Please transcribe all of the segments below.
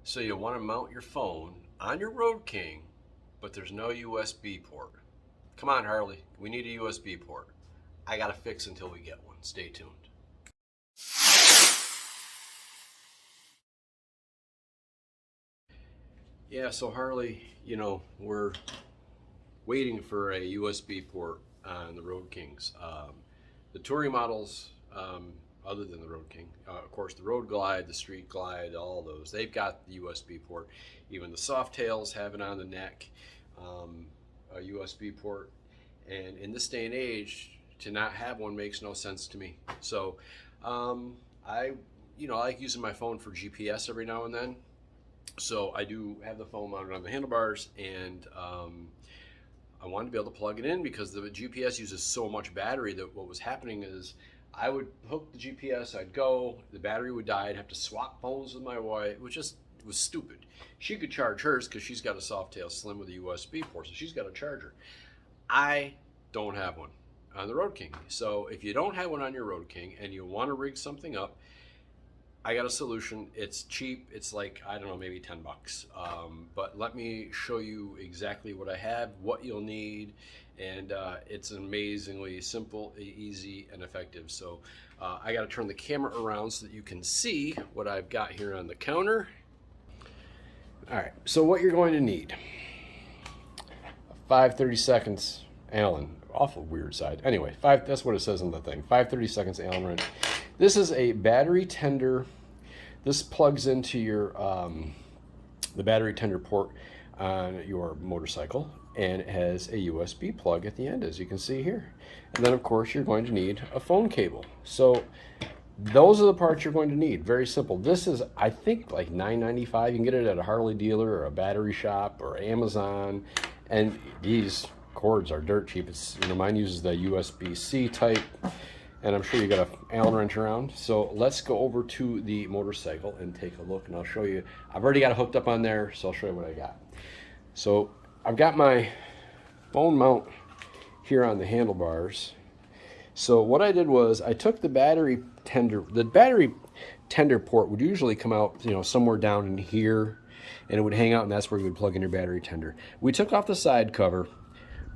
So you want to mount your phone on your Road King, but there's no USB port. Come on, Harley, we need a USB port. I got to fix until we get one. Stay tuned. Yeah, so Harley, we're waiting for a USB port on the Road Kings. The touring models, other than the Road King, of course, the Road Glide, the Street Glide, all those, they've got the USB port. Even the Softails have it on the neck, a USB port. And in this day and age, to not have one makes no sense to me. So I like using my phone for GPS every now and then. So I do have the phone mounted on the handlebars, and I wanted to be able to plug it in because the GPS uses so much battery that what was happening is I would hook the GPS, I'd go, the battery would die, I'd have to swap phones with my wife, which just was stupid. She could charge hers because she's got a Softail Slim with a USB port, so she's got a charger. I don't have one on the Road King. So if you don't have one on your Road King and you want to rig something up, I got a solution. It's cheap. It's like, I don't know, maybe 10 bucks. But let me show you exactly what I have, what you'll need. And it's amazingly simple, easy, and effective. So I got to turn the camera around so that you can see what I've got here on the counter. All right, so what you're going to need, 5/32 Allen, awful weird side. Anyway, that's what it says on the thing, 5/32 Allen wrench. This is a battery tender. This plugs into your the battery tender port on your motorcycle, and it has a USB plug at the end, as you can see here. And then, of course, you're going to need a phone cable. So those are the parts you're going to need. Very simple. This is, I think, like $9.95. You can get it at a Harley dealer or a battery shop or Amazon. And these cords are dirt cheap. It's, mine uses the USB-C type, and I'm sure you got an Allen wrench around. So let's go over to the motorcycle and take a look, and I'll show you. I've already got it hooked up on there, so I'll show you what I got. So I've got my phone mount here on the handlebars. So what I did was I took the battery tender. The battery tender port would usually come out, somewhere down in here, and it would hang out, and that's where you would plug in your battery tender. We took off the side cover,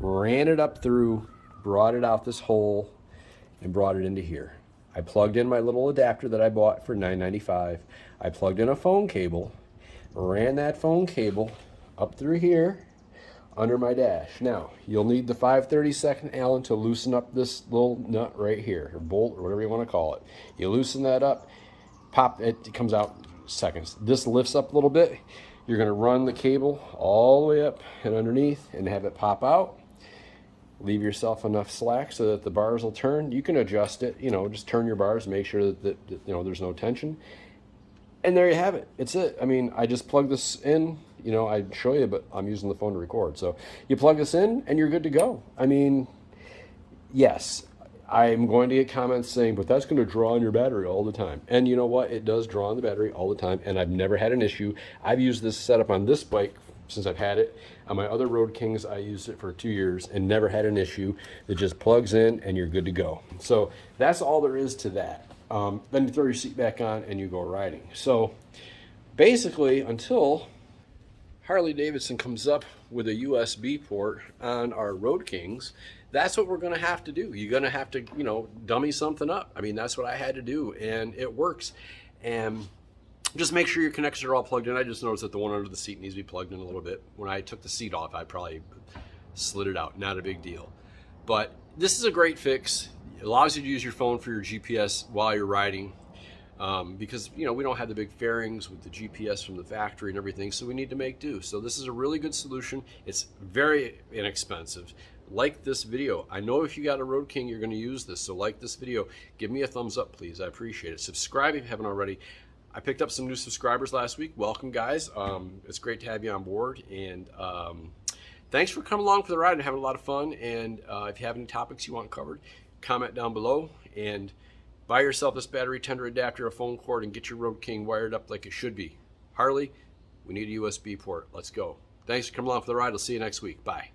ran it up through, brought it out this hole, and brought it into here. I plugged in my little adapter that I bought for $9.95. I plugged in a phone cable, ran that phone cable up through here under my dash. Now, you'll need the 5/32 Allen to loosen up this little nut right here, or bolt, or whatever you want to call it. You loosen that up, pop, it comes out seconds. This lifts up a little bit. You're going to run the cable all the way up and underneath and have it pop out. Leave yourself enough slack so that the bars will turn. You can adjust it, just turn your bars, make sure that there's no tension. And there you have it. It's it. I mean, I just plug this in. I'd show you, but I'm using the phone to record. So you plug this in and you're good to go. I mean, yes, I'm going to get comments saying, but that's going to draw on your battery all the time. And you know what? It does draw on the battery all the time, and I've never had an issue. I've used this setup on this bike since I've had it. On my other Road Kings, I used it for 2 years and never had an issue. It just plugs in and you're good to go. So that's all there is to that. Then you throw your seat back on and you go riding. So basically, until Harley Davidson comes up with a USB port on our Road Kings, that's what we're going to have to do. You're going to have to, dummy something up. I mean, that's what I had to do, and it works. And just make sure your connectors are all plugged in. I just noticed that the one under the seat needs to be plugged in a little bit. When I took the seat off, I probably slid it out. Not a big deal. But this is a great fix. It allows you to use your phone for your GPS while you're riding. Because we don't have the big fairings with the GPS from the factory and everything, so we need to make do. So this is a really good solution. It's very inexpensive. Like this video. I know if you got a Road King, you're going to use this, so like this video. Give me a thumbs up, please. I appreciate it. Subscribe if you haven't already. I picked up some new subscribers last week. Welcome, guys. It's great to have you on board, and thanks for coming along for the ride and having a lot of fun. And if you have any topics you want covered, comment down below, and buy yourself this battery tender adapter, a phone cord, and get your Road King wired up like it should be. Harley, we need a USB port. Let's go. Thanks for coming along for the ride. I'll see you next week. Bye.